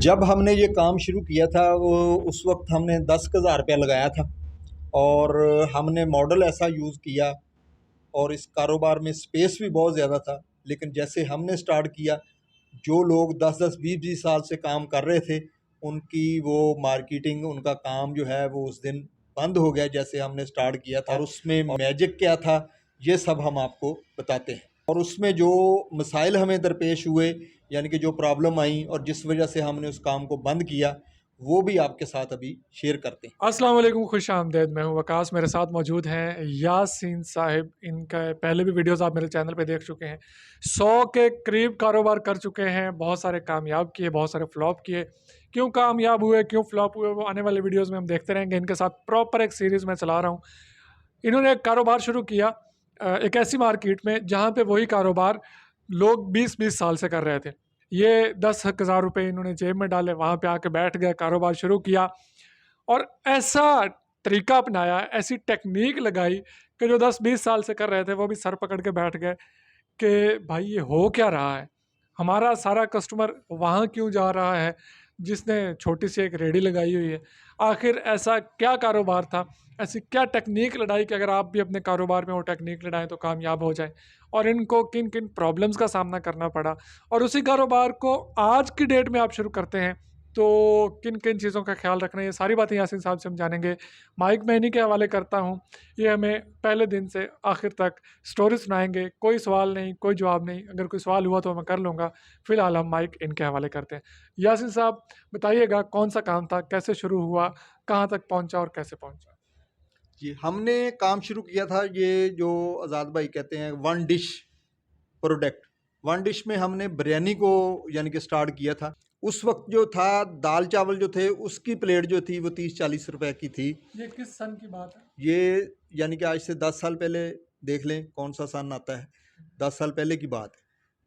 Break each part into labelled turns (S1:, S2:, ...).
S1: जब हमने ये काम शुरू किया था वो उस वक्त हमने 10,000 रुपया लगाया था और हमने मॉडल ऐसा यूज़ किया और इस कारोबार में स्पेस भी बहुत ज़्यादा था। लेकिन जैसे हमने स्टार्ट किया, जो लोग 10-10, 20-20 साल से काम कर रहे थे, उनकी वो मार्केटिंग, उनका काम जो है वो उस दिन बंद हो गया जैसे हमने स्टार्ट किया था। और उसमें मैजिक क्या था, ये सब हम आपको बताते हैं। और उसमें जो मसाइल हमें दरपेश हुए, यानी कि जो प्रॉब्लम आई और जिस वजह से हमने उस काम को बंद किया, वो भी आपके साथ अभी शेयर करते हैं।
S2: अस्सलाम वालेकुम, खुश आमदेद। मैं हूं वकास, मेरे साथ मौजूद हैं यासीन साहिब। इनका पहले भी वीडियोस आप मेरे चैनल पे देख चुके हैं। 100 के करीब कारोबार कर चुके हैं, बहुत सारे कामयाब किए, बहुत सारे फ्लॉप किए। क्यों कामयाब हुए, क्यों फ्लॉप हुए, वो आने वाले वीडियोज़ में हम देखते रहेंगे। इनके साथ प्रॉपर एक सीरीज़ में चला रहा हूँ। इन्होंने एक कारोबार शुरू किया एक ऐसी मार्केट में जहाँ पे वही कारोबार लोग 20-20 साल से कर रहे थे। ये 10,000 रुपये इन्होंने जेब में डाले, वहाँ पे आके बैठ गए, कारोबार शुरू किया और ऐसा तरीका अपनाया, ऐसी टेक्नीक लगाई कि जो 10-20 साल से कर रहे थे वो भी सर पकड़ के बैठ गए कि भाई ये हो क्या रहा है, हमारा सारा कस्टमर वहाँ क्यों जा रहा है जिसने छोटी सी एक रेडी लगाई हुई है। आखिर ऐसा क्या कारोबार था, ऐसी क्या टेक्निक लड़ाई कि अगर आप भी अपने कारोबार में वो टेक्निक लड़ाएं तो कामयाब हो जाए, और इनको किन किन प्रॉब्लम्स का सामना करना पड़ा, और उसी कारोबार को आज की डेट में आप शुरू करते हैं तो किन किन चीज़ों का ख्याल रखना है, ये सारी बातें यासीन साहब से हम जानेंगे। माइक मैं इन्हीं के हवाले करता हूँ। ये हमें पहले दिन से आखिर तक स्टोरी सुनाएंगे। कोई सवाल नहीं, कोई जवाब नहीं, अगर कोई सवाल हुआ तो मैं कर लूँगा। फ़िलहाल हम माइक इनके हवाले करते हैं। यासीन साहब बताइएगा, कौन सा काम था, कैसे शुरू हुआ, कहाँ तक पहुँचा और कैसे पहुँचा?
S1: जी, हमने काम शुरू किया था, ये जो आज़ाद भाई कहते हैं one dish product, one dish में हमने बिरयानी को यानी कि स्टार्ट किया था। उस वक्त जो था, दाल चावल जो थे उसकी प्लेट जो थी वो 30-40 रुपए की थी।
S2: ये किस सन की बात है?
S1: ये यानी कि आज से 10 साल पहले देख लें कौन सा सन आता है, 10 साल पहले की बात है।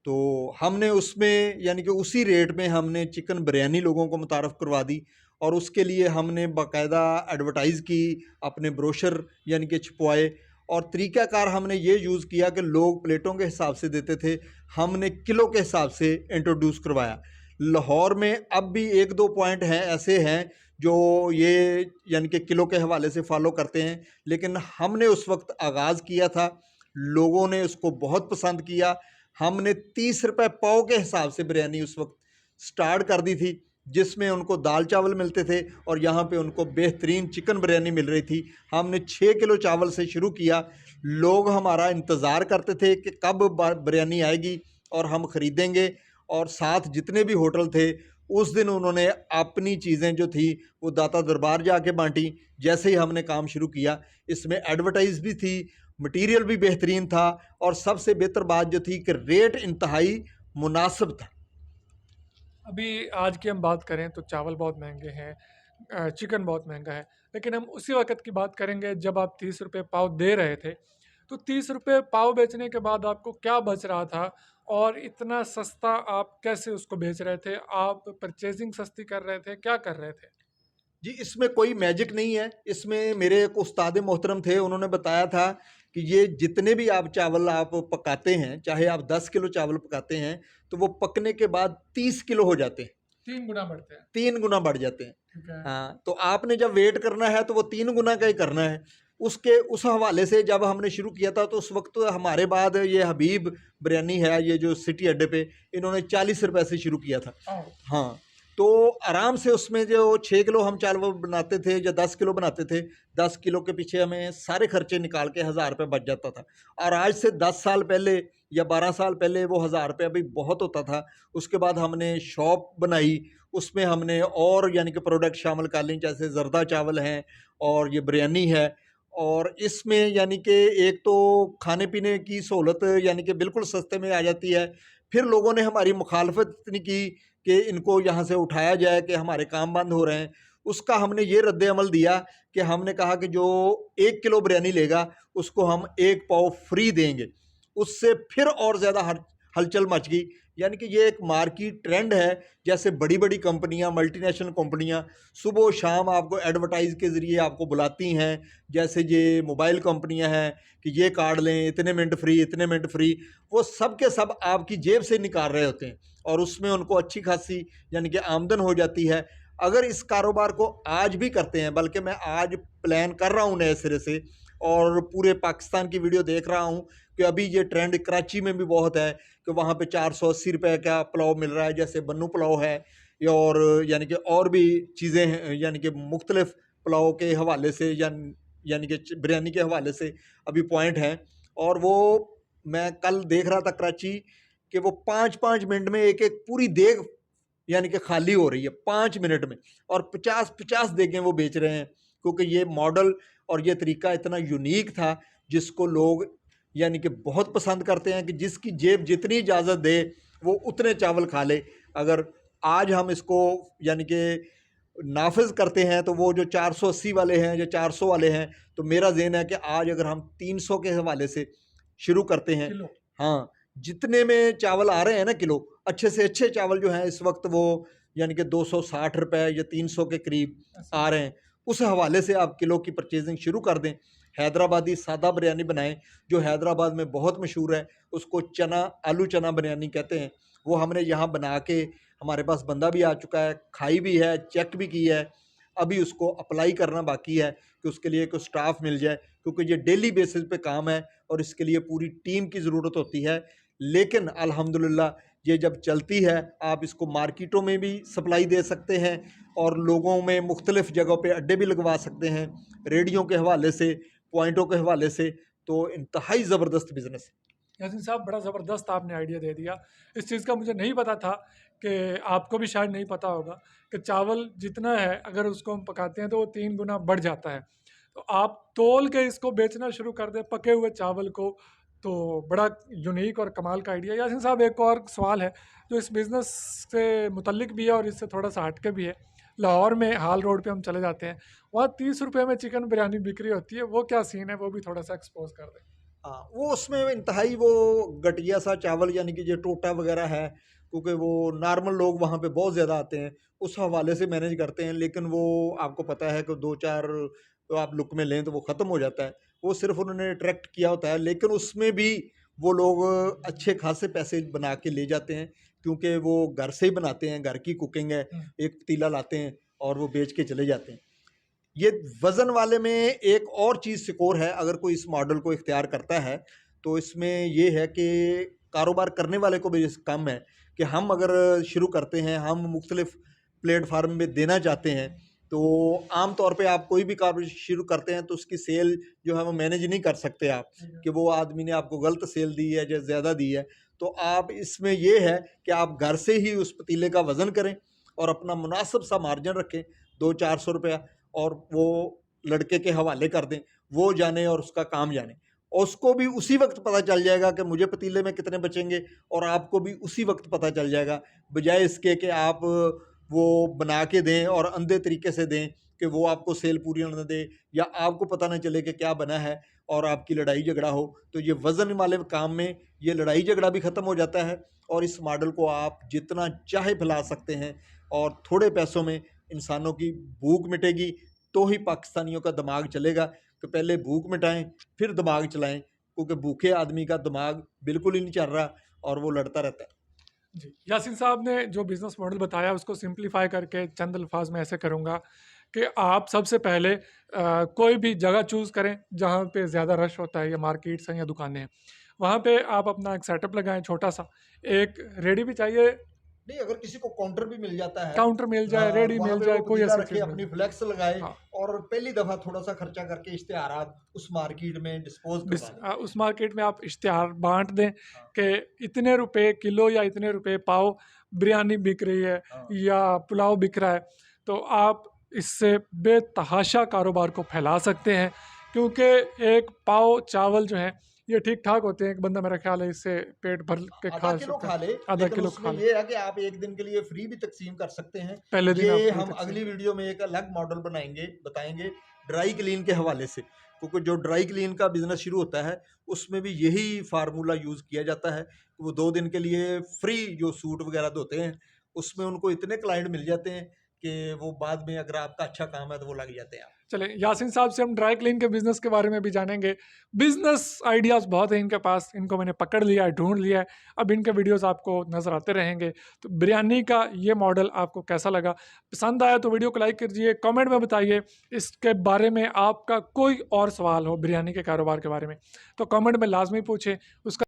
S1: तो हमने उसमें यानी कि उसी रेट में हमने चिकन बिरयानी लोगों को मुतारफ़ करवा दी और उसके लिए हमने बाकायदा एडवर्टाइज़ की, अपने ब्रोशर यानी कि छपवाए। और तरीक़ाकार हमने ये यूज़ किया कि लोग प्लेटों के हिसाब से देते थे, हमने किलो के हिसाब से इंट्रोड्यूस करवाया। लाहौर में अब भी 1-2 पॉइंट हैं ऐसे हैं जो ये यानी कि किलो के हवाले से फॉलो करते हैं, लेकिन हमने उस वक्त आगाज़ किया था, लोगों ने उसको बहुत पसंद किया। हमने 30 रुपए पाव के हिसाब से बिरयानी उस वक्त स्टार्ट कर दी थी, जिसमें उनको दाल चावल मिलते थे और यहाँ पे उनको बेहतरीन चिकन बिरयानी मिल रही थी। हमने 6 किलो चावल से शुरू किया। लोग हमारा इंतज़ार करते थे कि कब बिरयानी आएगी और हम ख़रीदेंगे। और साथ जितने भी होटल थे, उस दिन उन्होंने अपनी चीज़ें जो थी वो दाता दरबार जाके बांटी। जैसे ही हमने काम शुरू किया, इसमें एडवर्टाइज भी थी, मटेरियल भी बेहतरीन था और सबसे बेहतर बात जो थी कि रेट इंतहाई मुनासिब था।
S2: अभी आज की हम बात करें तो चावल बहुत महंगे हैं, चिकन बहुत महंगा है, लेकिन हम उसी वक़्त की बात करेंगे जब आप 30 रुपये पाव दे रहे थे। तो 30 रुपये पाव बेचने के बाद आपको क्या बच रहा था और इतना सस्ता आप कैसे उसको बेच रहे थे? आप परचेज़िंग सस्ती कर रहे थे, क्या कर रहे थे?
S1: जी, इसमें कोई मैजिक नहीं है। इसमें मेरे एक उस्ताद मोहतरम थे, उन्होंने बताया था कि ये जितने भी आप चावल आप पकाते हैं, चाहे आप 10 किलो चावल पकाते हैं, तो वो पकने के बाद 30 किलो हो जाते हैं।
S2: 3 गुना बढ़ते हैं।
S1: 3 गुना बढ़ जाते हैं।
S2: ठीक है।
S1: हाँ, तो आपने जब वेट करना है तो वो 3 गुना का ही करना है। उसके उस हवाले से जब हमने शुरू किया था तो उस वक्त तो हमारे बाद ये हबीब बिरयानी है, ये जो सिटी अड्डे पे, इन्होंने 40 रुपए से शुरू किया था।
S2: ओह!
S1: हाँ, तो आराम से उसमें जो 6 किलो हम चावल बनाते थे या 10 किलो बनाते थे, 10 किलो के पीछे हमें सारे खर्चे निकाल के 1000 रुपये बच जाता था। और आज से 10 साल पहले या 12 साल पहले वो 1000 रुपये अभी बहुत होता था। उसके बाद हमने शॉप बनाई, उसमें हमने और यानी कि प्रोडक्ट शामिल कर ली, जैसे ज़रदा चावल हैं और ये बिरयानी है। और इसमें यानी कि एक तो खाने पीने की सहूलत यानी कि बिल्कुल सस्ते में आ जाती है। फिर लोगों ने हमारी मुखालफत इतनी की कि इनको यहाँ से उठाया जाए कि हमारे काम बंद हो रहे हैं। उसका हमने ये रद्द-ए-अमल दिया कि हमने कहा कि जो 1 किलो बिरयानी लेगा, उसको हम 1 पाव फ्री देंगे। उससे फिर और ज़्यादा हलचल मच गई। यानी कि ये एक मार्केट ट्रेंड है, जैसे बड़ी-बड़ी कंपनियाँ, मल्टीनेशनल कंपनियाँ सुबह शाम आपको एडवर्टाइज़ के ज़रिए आपको बुलाती हैं। जैसे ये मोबाइल कंपनियाँ हैं कि ये कार्ड लें, इतने मिनट फ्री, इतने मिनट फ्री। वो सब के सब आपकी जेब से निकाल रहे होते हैं और उसमें उनको अच्छी खासी यानी कि आमदन हो जाती है। अगर इस कारोबार को आज भी करते हैं, बल्कि मैं आज प्लान कर रहा हूँ नए सिरे से, और पूरे पाकिस्तान की वीडियो देख रहा हूँ कि अभी ये ट्रेंड कराची में भी बहुत है कि वहाँ पे 480 रुपये का पुलाव मिल रहा है, जैसे बन्नू पुलाव है, या और यानी कि और भी चीज़ें हैं, यानी कि मुख्तलिफ पुलाव के हवाले से यानी कि बिरयानी के हवाले से अभी पॉइंट हैं। और वो मैं कल देख रहा था कराची कि वो 5-5 मिनट में एक-एक पूरी देग यानी कि खाली हो रही है 5 मिनट में, और 50-50 देगें वो बेच रहे हैं, क्योंकि ये मॉडल और ये तरीका इतना यूनिक था जिसको लोग यानी कि बहुत पसंद करते हैं कि जिसकी जेब जितनी इजाज़त दे वो उतने चावल खा ले। अगर आज हम इसको यानी कि नाफिज करते हैं तो वो जो 480 वाले हैं या 400 वाले हैं, तो मेरा ज़हन है कि आज अगर हम 300 के हवाले से शुरू करते हैं,
S2: किलो।
S1: हाँ, जितने में चावल आ रहे हैं ना किलो, अच्छे से अच्छे चावल जो हैं इस वक्त वो यानी कि 260 रुपये या 300 के करीब आ रहे हैं। उस हवाले से आप किलो की परचेजिंग शुरू कर दें। हैदराबादी सादा बिरयानी बनाएं, जो हैदराबाद में बहुत मशहूर है, उसको चना आलू चना बिरयानी कहते हैं। वो हमने यहाँ बना के, हमारे पास बंदा भी आ चुका है, खाई भी है, चेक भी की है। अभी उसको अप्लाई करना बाकी है कि उसके लिए कोई स्टाफ मिल जाए, क्योंकि ये डेली बेसिस पे काम है और इसके लिए पूरी टीम की ज़रूरत होती है। लेकिन अल्हम्दुलिल्लाह ये जब चलती है, आप इसको मार्केटों में भी सप्लाई दे सकते हैं और लोगों में मुख्तलिफ़ जगहों पे अड्डे भी लगवा सकते हैं, रेडियो के हवाले से, पॉइंटों के हवाले से। तो इंतहाई ज़बरदस्त बिज़नेस है।
S2: यासीन साहब, बड़ा ज़बरदस्त आपने आइडिया दे दिया। इस चीज़ का मुझे नहीं पता था, कि आपको भी शायद नहीं पता होगा कि चावल जितना है अगर उसको हम पकाते हैं तो वो 3 गुना बढ़ जाता है। तो आप तौल के इसको बेचना शुरू कर दें पके हुए चावल को, तो बड़ा यूनिक और कमाल का आइडिया। यासीन साहब, एक और सवाल है जो इस बिज़नेस से मुतल्लिक भी है और इससे थोड़ा सा हट के भी है। लाहौर में हाल रोड पे हम चले जाते हैं, वहाँ 30 रुपये में चिकन बिरयानी बिक रही होती है, वो क्या सीन है, वो भी थोड़ा सा एक्सपोज कर दें।
S1: हाँ, वो उसमें इंतहाई वो घटिया सा चावल यानी कि जो टोटा वगैरह है, क्योंकि वो नॉर्मल लोग वहाँ पे बहुत ज़्यादा आते हैं, उस हवाले से मैनेज करते हैं। लेकिन वो आपको पता है कि 2-4 तो आप लुक में लें तो वो ख़त्म हो जाता है। वो सिर्फ़ उन्होंने अट्रैक्ट किया होता है, लेकिन उसमें भी वो लोग अच्छे खासे पैसे बना के ले जाते हैं, क्योंकि वो घर से ही बनाते हैं, घर की कुकिंग है, एक पतीला लाते हैं और वो बेच के चले जाते हैं। ये वज़न वाले में एक और चीज़ सिकोर है, अगर कोई इस मॉडल को इख्तियार करता है, तो इसमें ये है कि कारोबार करने वाले को भी इस कम है कि हम अगर शुरू करते हैं, हम मुख्तलिफ़ प्लेटफ़ार्म में देना चाहते हैं, तो आम तौर पे आप कोई भी कारोबार शुरू करते हैं, तो उसकी सेल जो है वो मैनेज नहीं कर सकते आप, कि वो आदमी ने आपको गलत सेल दी है या ज़्यादा दी है। तो आप इसमें ये है कि आप घर से ही उस पतीले का वज़न करें और अपना मुनासिब सा मार्जिन रखें, 200-400 रुपया, और वो लड़के के हवाले कर दें, वो जाने और उसका काम जाने। और उसको भी उसी वक़्त पता चल जाएगा कि मुझे पतीले में कितने बचेंगे, और आपको भी उसी वक़्त पता चल जाएगा, बजाय इसके कि आप वो बना के दें और अंधे तरीके से दें कि वो आपको सेल पूरी ना दे, या आपको पता ना चले कि क्या बना है और आपकी लड़ाई झगड़ा हो। तो ये वज़न वाले काम में ये लड़ाई झगड़ा भी ख़त्म हो जाता है, और इस मॉडल को आप जितना चाहे फैला सकते हैं, और थोड़े पैसों में इंसानों की भूख मिटेगी, तो ही पाकिस्तानियों का दिमाग चलेगा। तो पहले भूख मिटाएं, फिर दिमाग चलाएं, क्योंकि भूखे आदमी का दिमाग बिल्कुल ही नहीं चल रहा और वो लड़ता रहता है।
S2: जी, यासीन साहब ने जो बिज़नेस मॉडल बताया उसको सिंप्लीफाई करके चंद अल्फाज में ऐसे करूँगा कि आप सबसे पहले कोई भी जगह चूज़ करें जहाँ पे ज़्यादा रश होता है, या मार्केट्स हैं या दुकानें हैं। वहाँ पे आप अपना एक सेटअप लगाएँ छोटा-सा, एक रेडी भी चाहिए,
S1: नहीं, अगर किसी को काउंटर भी मिल जाता है,
S2: काउंटर मिल जाए,
S1: हाँ,
S2: रेडी
S1: वहाँ
S2: मिल
S1: पे
S2: जाए,
S1: वो
S2: कोई
S1: पतीला
S2: ऐसी
S1: रखे,
S2: चीज़ मिल
S1: अपनी
S2: जाए।
S1: फ्लेक्स लगाए,
S2: हाँ,
S1: और पहली दफ़ा थोड़ा सा खर्चा करके इश्तिहारात उस मार्केट में डिस्पोज करवा दें।
S2: उस मार्केट में आप इश्तिहार बाँट दें
S1: हाँ,
S2: कि इतने रुपए किलो या इतने रुपए पाव बिरयानी बिक रही है
S1: हाँ,
S2: या पुलाव बिक रहा है। तो आप इससे बेतहाशा कारोबार को फैला सकते हैं, क्योंकि एक पाव चावल जो है ये ठीक-ठाक होते हैं। एक बंदा, मेरा ख्याल है, इससे पेट भर के
S1: आधा
S2: खा
S1: किलो
S2: सकता है,
S1: खा ले,
S2: आधा
S1: लेकिन
S2: किलो
S1: उसमें
S2: खा ले।
S1: ये है कि आप एक दिन के लिए फ्री भी तकसीम कर सकते हैं।
S2: पहले दिन आप
S1: ये
S2: फ्री
S1: हम
S2: तकसीम
S1: अगली
S2: करें।
S1: वीडियो में एक अलग मॉडल बताएंगे ड्राई क्लीन के हवाले से, क्योंकि जो ड्राई क्लीन का बिजनेस शुरू होता है उसमें भी यही फार्मूला यूज़ किया जाता है कि वो 2 दिन के लिए फ्री जो सूट वगैरह धोते हैं, उसमें उनको इतने क्लाइंट मिल जाते हैं कि वो बाद में अगर आपका अच्छा काम है तो वो लग जाते हैं आप।
S2: चलें यासीन साहब से हम ड्राई क्लीन के बिज़नेस के बारे में भी जानेंगे। बिज़नेस आइडियाज़ बहुत हैं इनके पास, इनको मैंने पकड़ लिया है, ढूँढ लिया है। अब इनके वीडियोज़ आपको नज़र आते रहेंगे। तो बिरयानी का ये मॉडल आपको कैसा लगा? पसंद आया तो वीडियो को लाइक कीजिए, कमेंट में बताइए इसके बारे में आपका कोई और सवाल हो बिरयानी के कारोबार के बारे में, तो कमेंट में लाज़मी पूछें। उसका